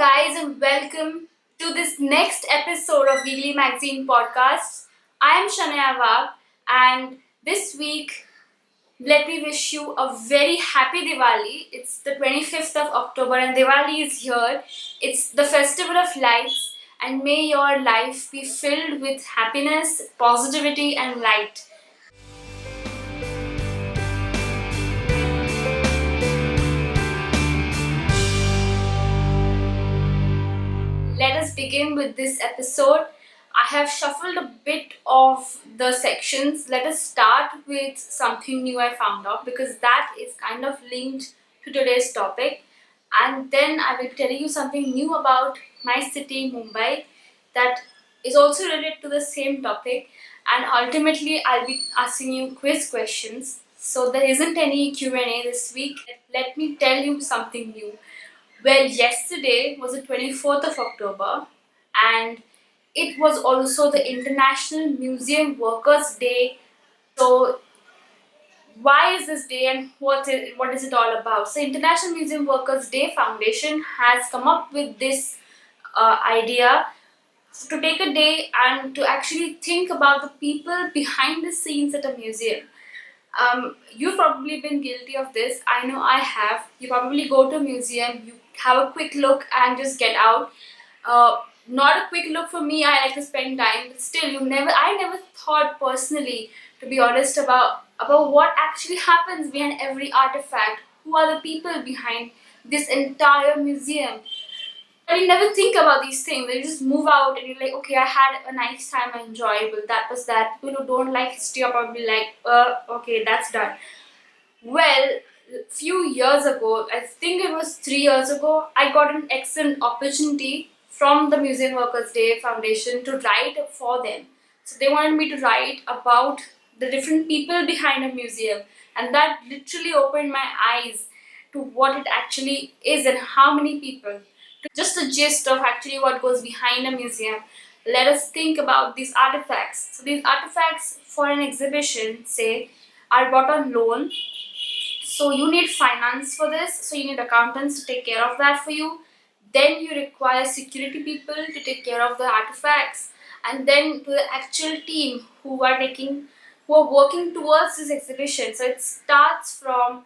guys, and welcome to this next episode of GiGlee Magazine podcast. I am Shanaya Wag, and this week, let me wish you a very happy Diwali. It's the 25th of October, and Diwali is here. It's the festival of lights, and may your life be filled with happiness, positivity, and light. Let us begin with this episode. I have shuffled a bit of the sections. Let us start with something new I found out because that is kind of linked to today's topic. And then I will tell you something new about my city, Mumbai, that is also related to the same topic. And ultimately, I'll be asking you quiz questions. So there isn't any Q&A this week. Let me tell you something new. Well, yesterday was the 24th of October, and it was also the International Museum Workers' Day. So, why is this day and what is it all about? So, International Museum Workers' Day Foundation has come up with this idea to take a day and to actually think about the people behind the scenes at a museum. You've probably been guilty of this. I know I have. You probably go to a museum, you have a quick look and just get out. Not a quick look for me. I like to spend time, but still, I never thought personally, to be honest, about what actually happens behind every artifact. Who are the people behind this entire museum? And you never think about these things. You just move out and you're like, okay, I had a nice time, I enjoyed, but that was that. People who don't like history are probably like, okay, that's done. Well, a few years ago, I think it was 3 years ago, I got an excellent opportunity from the Museum Workers' Day Foundation to write for them. So they wanted me to write about the different people behind a museum, and that literally opened my eyes to what it actually is and how many people. Just the gist of actually what goes behind a museum. Let us think about these artifacts. So these artifacts for an exhibition, say, are bought on loan. So you need finance for this. So you need accountants to take care of that for you. Then you require security people to take care of the artifacts. And then to the actual team who are working towards this exhibition. So it starts from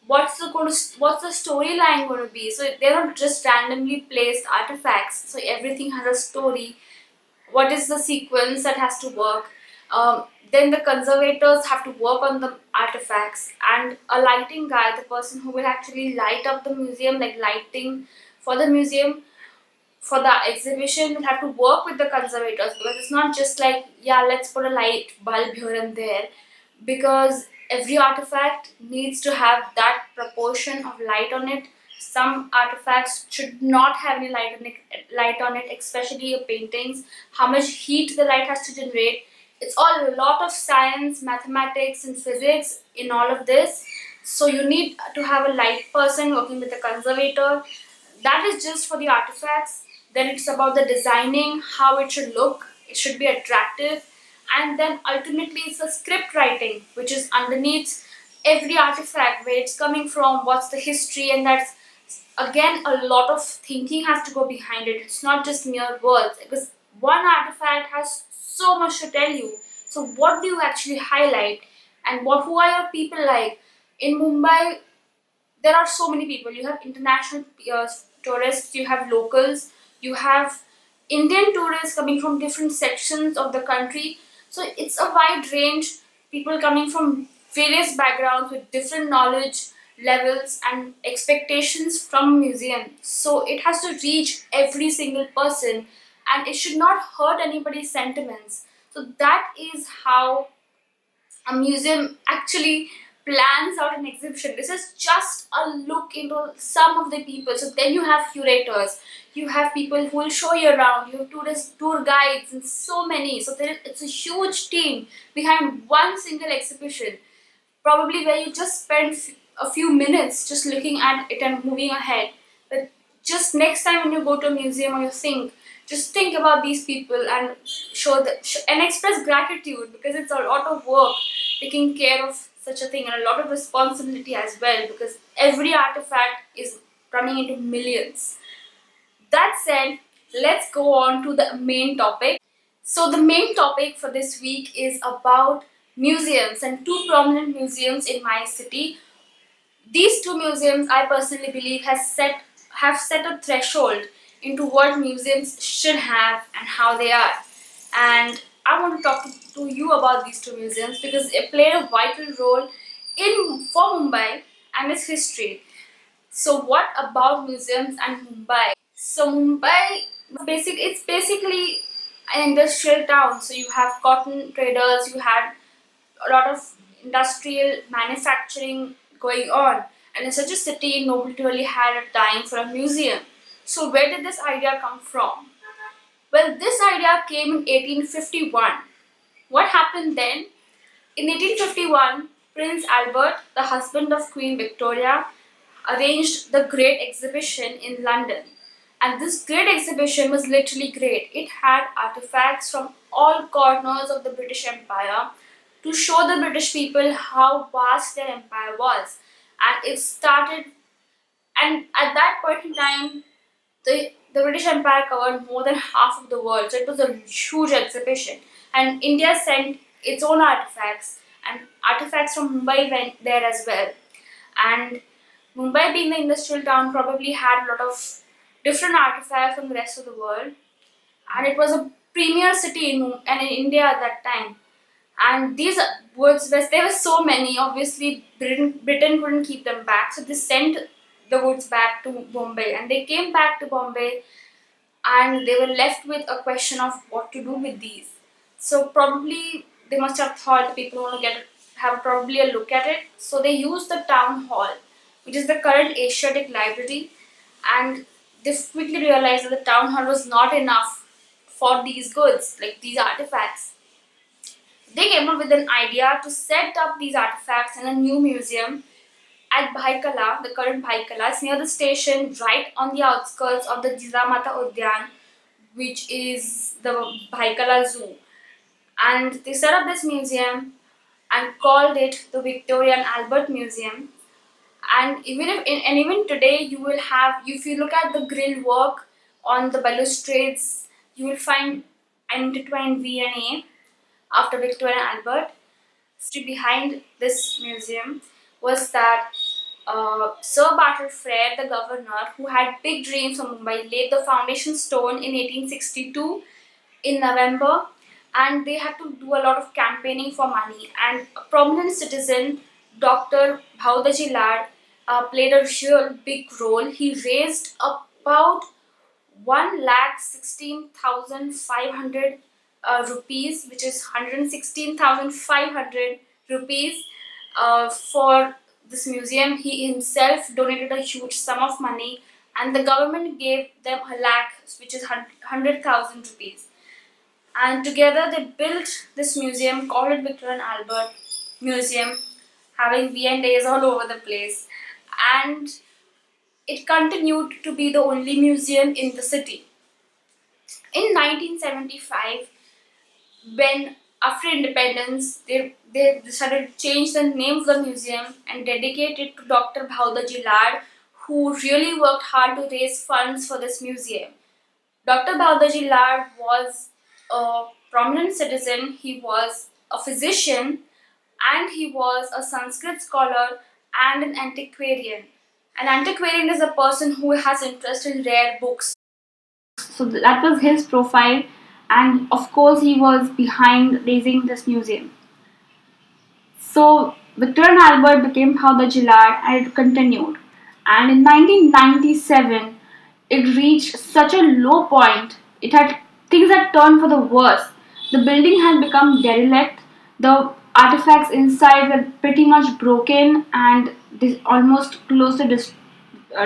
what's the storyline going to be. So they're not just randomly placed artifacts. So everything has a story. What is the sequence that has to work? Then the conservators have to work on the artifacts, and a lighting guy, the person who will actually light up the museum, like lighting for the museum, for the exhibition, will have to work with the conservators, because it's not just like, yeah, let's put a light bulb here and there, because every artifact needs to have that proportion of light on it. Some artifacts should not have any light on it, especially your paintings. How much heat the light has to generate. It's all a lot of science, mathematics, and physics in all of this. So you need to have a light person working with a conservator. That is just for the artifacts. Then it's about the designing, how it should look. It should be attractive. And then ultimately it's the script writing, which is underneath every artifact, where it's coming from, what's the history, and that's again a lot of thinking has to go behind it. It's not just mere words, because one artifact has so much to tell you. So what do you actually highlight, and who are your people like? In Mumbai, there are so many people. You have international tourists, you have locals, you have Indian tourists coming from different sections of the country. So it's a wide range, people coming from various backgrounds with different knowledge levels and expectations from a museum. So it has to reach every single person, and it should not hurt anybody's sentiments. So that is how a museum actually plans out an exhibition. This is just a look into some of the people. So then you have curators, you have people who will show you around, you have tour guides, and so many. So it's a huge team behind one single exhibition, probably where you just spend a few minutes just looking at it and moving ahead. But just next time when you go to a museum or just think about these people and and express gratitude, because it's a lot of work taking care of such a thing, and a lot of responsibility as well, because every artifact is running into millions. that said, let's go on to the main topic. So, the main topic for this week is about museums and two prominent museums in my city. These two museums, I personally believe, have set a threshold into what museums should have and how they are. And I want to talk to you about these two museums because they played a vital role in for Mumbai and its history. So, what about museums and Mumbai? So, Mumbai, it's basically an industrial town. So, you have cotton traders, you had a lot of industrial manufacturing going on, and in such a city, nobody really had a time for a museum. So, where did this idea come from? Well, this idea came in 1851. What happened then? In 1851, Prince Albert, the husband of Queen Victoria, arranged the Great Exhibition in London. And this Great Exhibition was literally great. It had artifacts from all corners of the British Empire to show the British people how vast their empire was. And it started, and at that point in time, the British Empire covered more than half of the world. So it was a huge exhibition. And India sent its own artifacts, and artifacts from Mumbai went there as well. And Mumbai, being the industrial town, probably had a lot of different artifacts from the rest of the world. And it was a premier city in India at that time. And these woods, there were so many, obviously Britain couldn't keep them back. So they sent the woods back to Bombay. And they came back to Bombay and they were left with a question of what to do with these. So probably they must have thought the people want to have probably a look at it. So they used the town hall, which is the current Asiatic Library, and they quickly realized that the town hall was not enough for these goods, like these artifacts. They came up with an idea to set up these artifacts in a new museum at Bhaikala, the current Bhaikala. It's near the station, right on the outskirts of the Jizamata Udyan, which is the Bhaikala Zoo. And they set up this museum and called it the Victoria and Albert Museum. And even today, you will have, if you look at the grill work on the balustrades, you will find an intertwined V&A after Victoria and Albert. History behind this museum was that Sir Bartle Frere, the governor, who had big dreams for Mumbai, laid the foundation stone in 1862 in November, and they had to do a lot of campaigning for money. And a prominent citizen, Dr. Bhau Daji played a real big role. He raised about 1,16,500 rupees, which is 116,500 rupees, for this museum. He himself donated a huge sum of money, and the government gave them a lakh, which is 100,000 rupees. And together they built this museum, called it Victoria and Albert Museum, having V&As all over the place. And it continued to be the only museum in the city. In 1975, when after independence, they decided to change the name of the museum and dedicate it to Dr. Bhau Daji, who really worked hard to raise funds for this museum. Dr. Bhau Daji was a prominent citizen. He was a physician, and he was a Sanskrit scholar and an antiquarian. An antiquarian is a person who has interest in rare books. So that was his profile, and of course he was behind raising this museum. So Victoria and Albert became Bhau Daji and it continued. And in 1997, it reached such a low point. Things had turned for the worse. The building had become derelict. The artifacts inside were pretty much broken and almost close to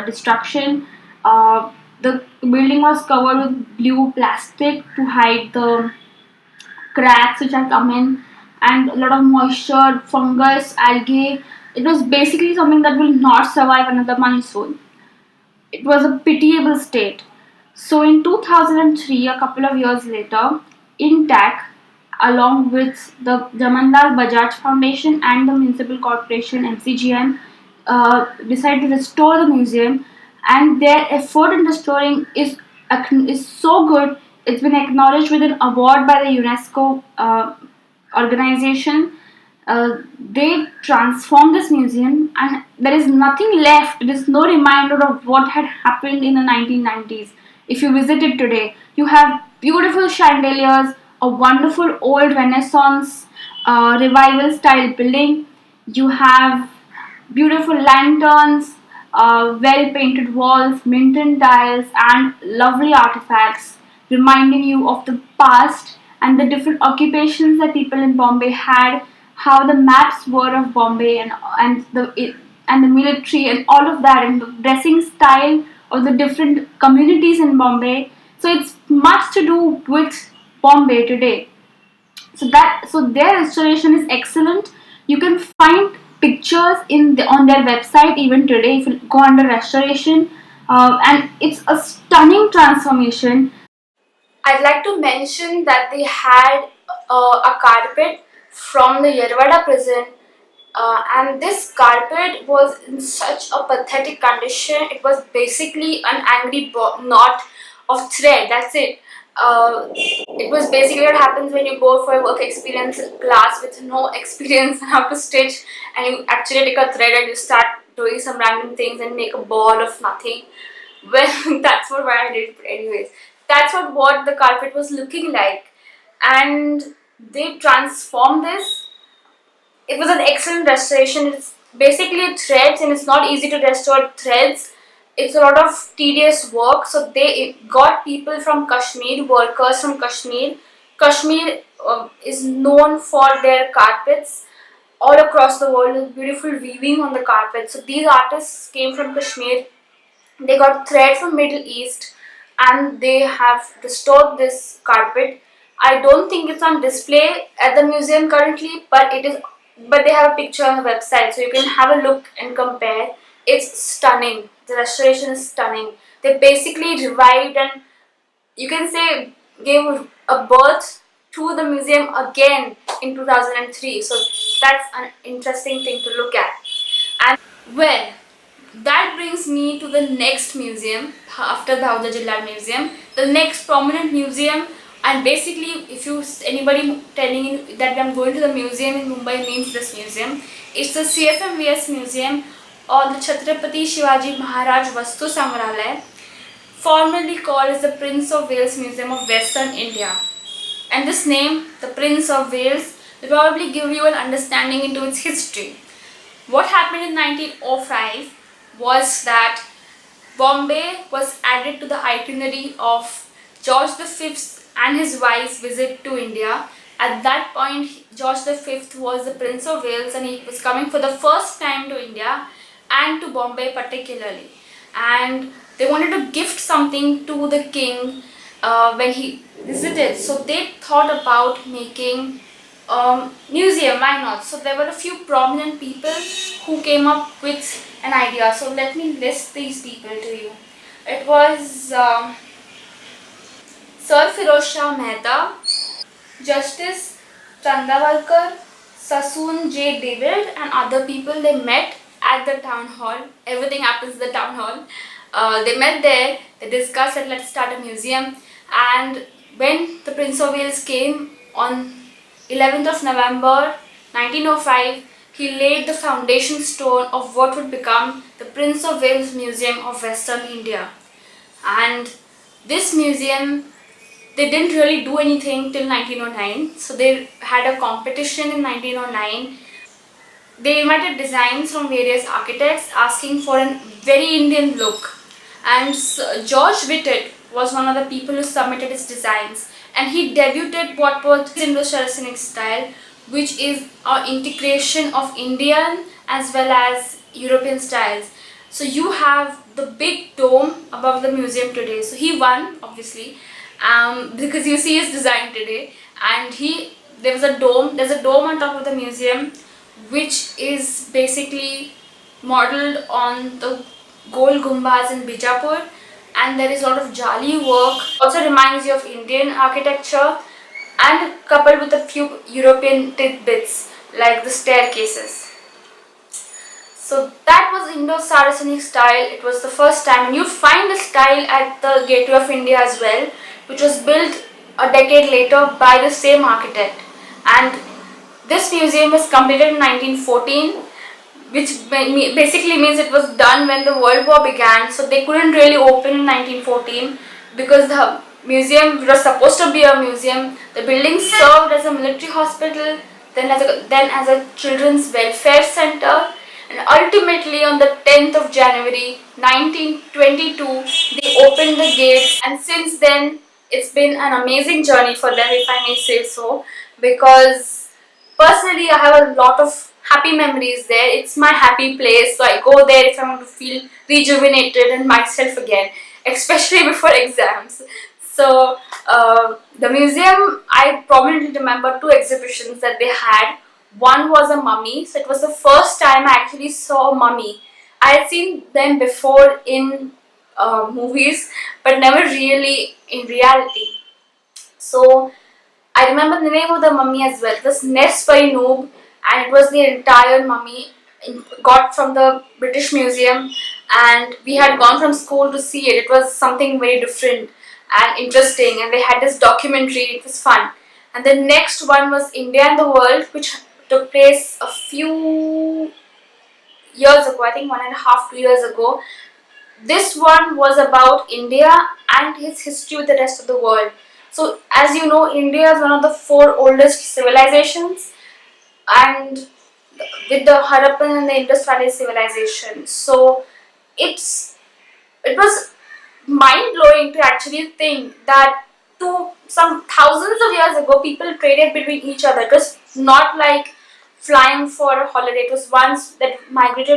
destruction. The building was covered with blue plastic to hide the cracks which had come in, and a lot of moisture, fungus, algae. It was basically something that will not survive another monsoon. It was a pitiable state. So in 2003, a couple of years later, INTAC, along with the Jamanlal Bajaj Foundation and the Municipal Corporation MCGM, decided to restore the museum, and their effort in restoring is is so good. It's been acknowledged with an award by the UNESCO organization. They transformed this museum, and there is nothing left. There is no reminder of what had happened in the 1990s. If you visit it today, you have beautiful chandeliers, a wonderful old Renaissance revival style building. You have beautiful lanterns, well painted walls, minton tiles, and lovely artifacts reminding you of the past and the different occupations that people in Bombay had, how the maps were of Bombay and the military and all of that, and the dressing style of the different communities in Bombay. So it's much to do with Bombay today. So their restoration is excellent. You can find pictures on their website even today if you go under restoration, and it's a stunning transformation. I'd like to mention that they had a carpet from the Yerwada prison, and this carpet was in such a pathetic condition. It was basically an angry knot of thread. That's it. It was basically what happens when you go for a work experience class with no experience on how to stitch, and you actually take a thread and you start doing some random things and make a ball of nothing. Well, that's what I did, but anyways. That's what the carpet was looking like. And they transformed this. It was an excellent restoration. It's basically threads and it's not easy to restore threads. It's a lot of tedious work. So they got people from Kashmir, workers from Kashmir. Kashmir is known for their carpets all across the world with beautiful weaving on the carpet. So these artists came from Kashmir. They got thread from Middle East and they have restored this carpet. I don't think it's on display at the museum currently, but they have a picture on the website so you can have a look and compare. It's stunning. The restoration is stunning. They basically revived and you can say gave a birth to the museum again in 2003. So that's an interesting thing to look at. And well, that brings me to the next museum after the Bhau Daji Museum. The next prominent museum, and basically, if you anybody telling you that I'm going to the museum in Mumbai means this museum, it's the CFMVS Museum or the Chhatrapati Shivaji Maharaj Vastu Sangralaya, formerly called as the Prince of Wales Museum of Western India. And this name, the Prince of Wales, will probably give you an understanding into its history. What happened in 1905 was that Bombay was added to the itinerary of George V and his wife's visit to India. At that point, George V was the Prince of Wales and he was coming for the first time to India and to Bombay particularly. And they wanted to gift something to the king when he visited. So they thought about making museum, why not? So there were a few prominent people who came up with an idea. So let me list these people to you. It was Sir Firoz Shah Mehta, Justice Chandavalkar, Sassoon J. David and other people. They met at the town hall. Everything happens at the town hall. They met there, they discussed that let's start a museum. And when the Prince of Wales came on 11th of November 1905, he laid the foundation stone of what would become the Prince of Wales Museum of Western India. And this museum, they didn't really do anything till 1909. So they had a competition in 1909. They invited designs from various architects asking for a very Indian look. And George Whitted was one of the people who submitted his designs. And he debuted what was Indo-Saracenic style, which is an integration of Indian as well as European styles. So you have the big dome above the museum today. So he won, obviously, because you see his design today. And there's a dome on top of the museum, which is basically modeled on the Gol Gumbaz in Bijapur, and there is a lot of jali work. Also reminds you of Indian architecture and coupled with a few European tidbits like the staircases. So that was Indo-Saracenic style. It was the first time, and you find the style at the Gateway of India as well, which was built a decade later by the same architect. And this museum was completed in 1914, which basically means it was done when the World War began. So they couldn't really open in 1914 because the museum was supposed to be a museum. The building served as a military hospital, then as a children's welfare center, and ultimately on the 10th of January 1922 they opened the gates. And since then it's been an amazing journey for them, if I may say so, because personally I have a lot of happy memories there. It's my happy place, so I go there if I want to feel rejuvenated and myself again, especially before exams. So the museum, I prominently remember two exhibitions that they had. One was a mummy, so it was the first time I actually saw a mummy. I had seen them before in movies, but never really in reality. So I remember the name of the mummy as well. It was Nespai Noob, and it was the entire mummy got from the British Museum, and we had gone from school to see it. It was something very different and interesting, and they had this documentary. It was fun. And the next one was India and the World, which took place a few years ago, I think 1.5, 2 years ago. This one was about India and its history with the rest of the world. So, as you know, India is one of the four oldest civilizations, and with the Harappan and the Indus Valley civilization. So, it was mind blowing to actually think that to some thousands of years ago, people traded between each other. It was not like flying for a holiday. It was once that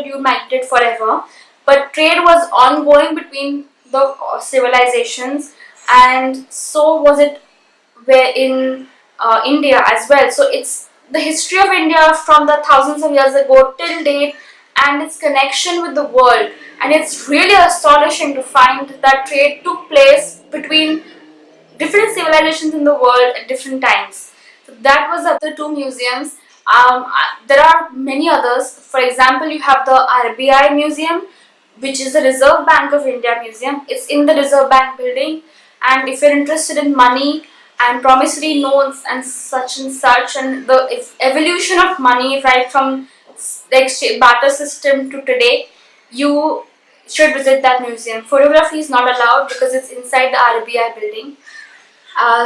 you migrated forever. But trade was ongoing between the civilizations, and so was it where in India as well. So it's the history of India from the thousands of years ago till date, and its connection with the world. And it's really astonishing to find that trade took place between different civilizations in the world at different times. So that was the two museums. There are many others. For example, you have the RBI Museum, which is the Reserve Bank of India Museum. It's in the Reserve Bank building, and if you're interested in money and promissory notes and such, and the evolution of money right from the exchange barter system to today, you should visit that museum. Photography is not allowed because it's inside the RBI building.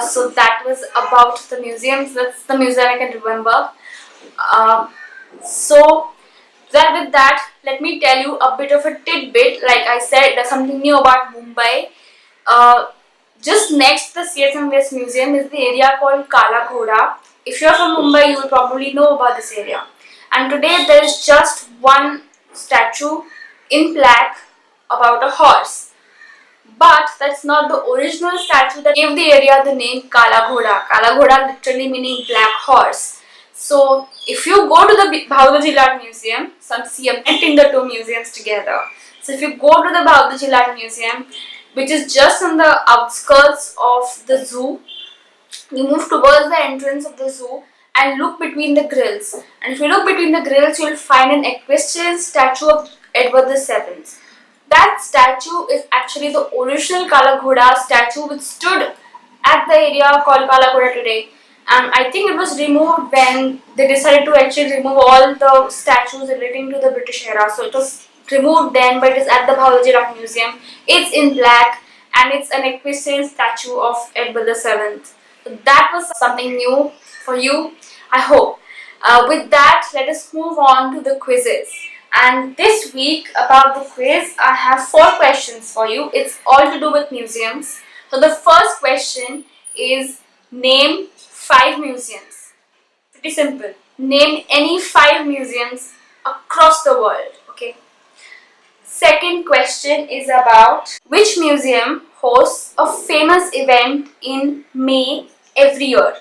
So that was about the museums. That's the museum I can remember. So then with that, let me tell you a bit of a tidbit. Like I said, there's something new about Mumbai. Just next to the CSMS Museum is the area called Kala Ghoda. If you're from Mumbai, you will probably know about this area. And today there is just one statue in black about a horse. But that's not the original statue that gave the area the name Kala Ghoda. Kala Ghoda literally meaning black horse. So if you go to the Bhau Daji Museum, so I'm cementing the two museums together. So if you go to the Bhau Daji Museum, which is just on the outskirts of the zoo, you move towards the entrance of the zoo and look between the grills. And if you look between the grills, you will find an equestrian statue of Edward VII. That statue is actually the original Kala Ghoda statue which stood at the area called Kala Ghoda today. And I think it was removed when they decided to actually remove all the statues relating to the British era. So it was removed then, but it is at the Bhau Daji Rock Museum. It's in black, and it's an equestrian statue of Edward VII. So that was something new for you, I hope. With that, let us move on to the quizzes. And this week about the quiz, I have 4 questions for you. It's all to do with museums. So the first question is, name 5 museums. Pretty simple. Name any 5 museums across the world. Okay. Second question is about which museum hosts a famous event in May every year.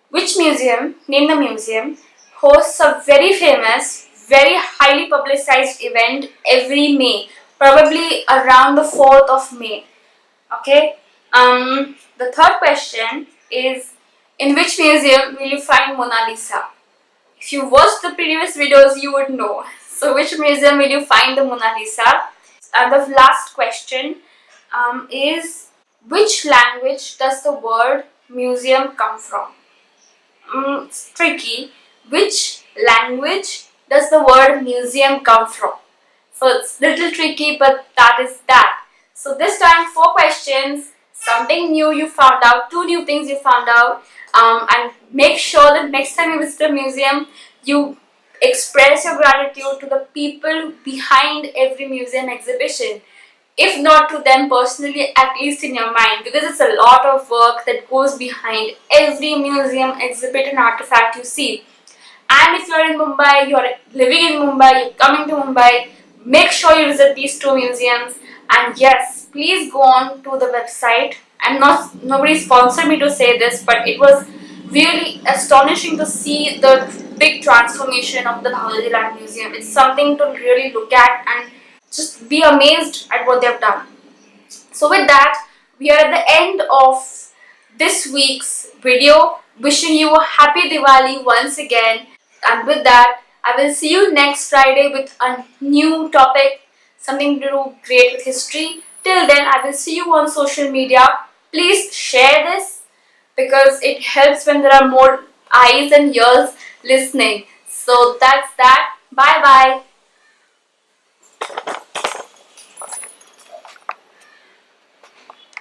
Which museum, name the museum, hosts a very famous, very highly publicized event every May, probably around the 4th of May. Okay. The third question is, in which museum will you find Mona Lisa? If you watched the previous videos, you would know. So which museum will you find the Mona Lisa? And the last question is, which language does the word museum come from? It's tricky. Which language does the word museum come from? So it's little tricky, but that is that. So this time, 4 questions, something new you found out, 2 new things you found out, and make sure that next time you visit a museum, you express your gratitude to the people behind every museum exhibition. If not to them personally, at least in your mind, because it's a lot of work that goes behind every museum exhibit and artifact you see. And if you're in Mumbai, you're living in Mumbai, you're coming to Mumbai, make sure you visit these 2 museums. And yes, please go on to the website. Nobody sponsored me to say this, but it was really astonishing to see the big transformation of the Bhau Daji Land Museum. It's something to really look at and just be amazed at what they've done. So with that, we are at the end of this week's video. Wishing you a happy Diwali once again. And with that, I will see you next Friday with a new topic, something to do great with history. Till then, I will see you on social media. Please share this because it helps when there are more eyes and ears listening. So that's that. Bye bye.